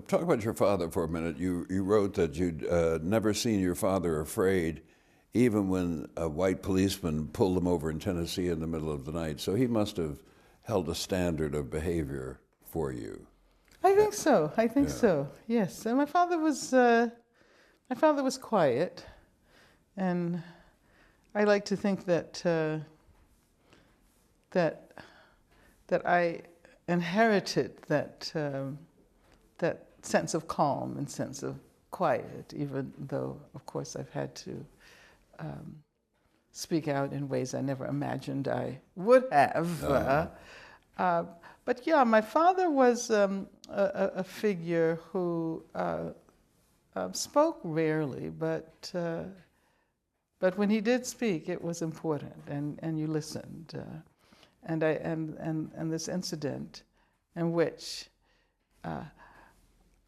Talk about your father for a minute. You wrote that you'd never seen your father afraid, even when a white policeman pulled him over in Tennessee in the middle of the night. So he must have held a standard of behavior for you. I think so. I think so. Yes. And my father was quiet, and I like to think that that I inherited that sense of calm and sense of quiet, even though, of course, I've had to speak out in ways I never imagined I would have. But yeah, my father was a figure who spoke rarely, but when he did speak, it was important, and you listened. And this incident in which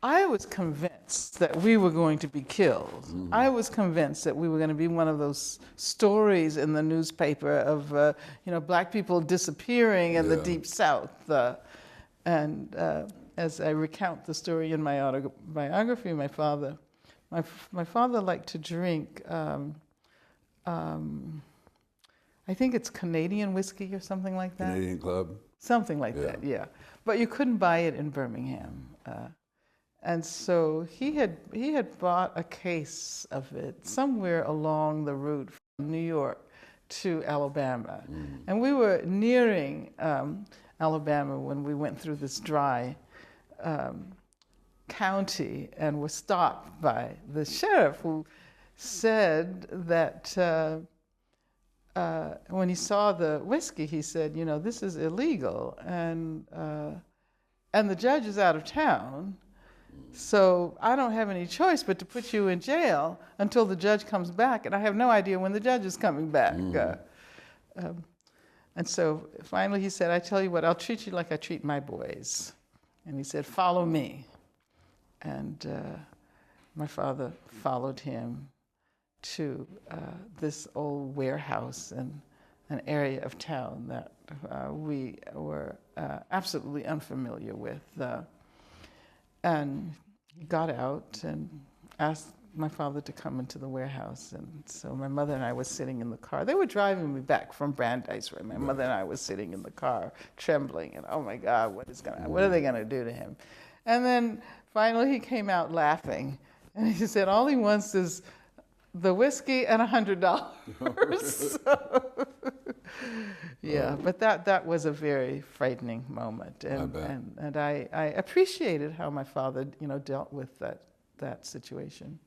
I was convinced that we were going to be killed. Mm-hmm. I was convinced that we were going to be one of those stories in the newspaper of black people disappearing in the Deep South. And as I recount the story in my autobiography, my father liked to drink. I think it's Canadian whiskey or something like that. Canadian Club. Something like that, yeah. But you couldn't buy it in Birmingham. And so he had bought a case of it somewhere along the route from New York to Alabama. Mm. And we were nearing Alabama when we went through this dry county and were stopped by the sheriff, who said that when he saw the whiskey, he said, this is illegal, and the judge is out of town. So I don't have any choice but to put you in jail until the judge comes back, and I have no idea when the judge is coming back. And so finally he said, I tell you what, I'll treat you like I treat my boys. And he said, follow me. And my father followed him to this old warehouse in an area of town that we were absolutely unfamiliar with. And he got out and asked my father to come into the warehouse. And so my mother and I were sitting in the car. They were driving me back from Brandeis, where my mother and I were sitting in the car, trembling, and oh my God, what are they going to do to him? And then finally he came out laughing, and he said, all he wants is the whiskey and $100. So, yeah, but that was a very frightening moment, and I appreciated how my father, dealt with that situation.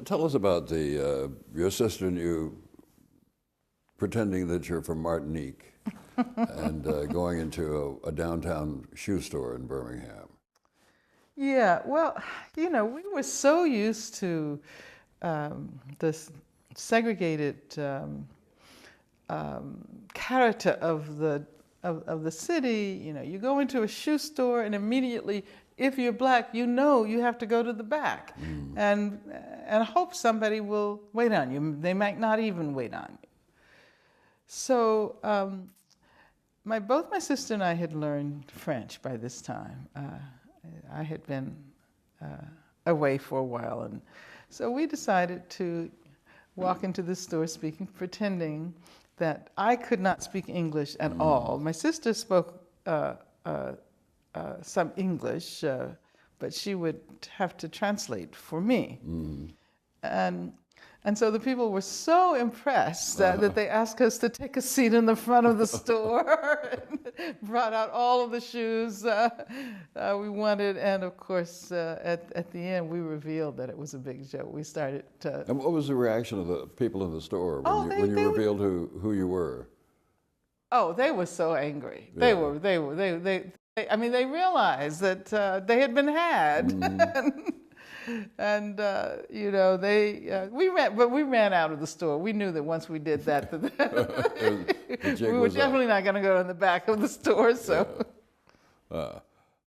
Tell us about your sister and you pretending that you're from Martinique and going into a downtown shoe store in Birmingham. Yeah, well, we were so used to this segregated character of the city. You go into a shoe store and immediately, if you're black, you have to go to the back and hope somebody will wait on you. They might not even wait on you. So both my sister and I had learned French by this time. I had been away for a while, and so we decided to walk into the store pretending that I could not speak English at all. My sister spoke some English, but she would have to translate for me. And so the people were so impressed that they asked us to take a seat in the front of the store and brought out all of the shoes we wanted. And of course, at the end, we revealed that it was a big joke. We started to... And what was the reaction of the people in the store when you revealed who you were? Oh, they were so angry. Yeah. They realized that they had been had. And we ran out of the store. We knew that once we did that, we were definitely not going to go in the back of the store. So,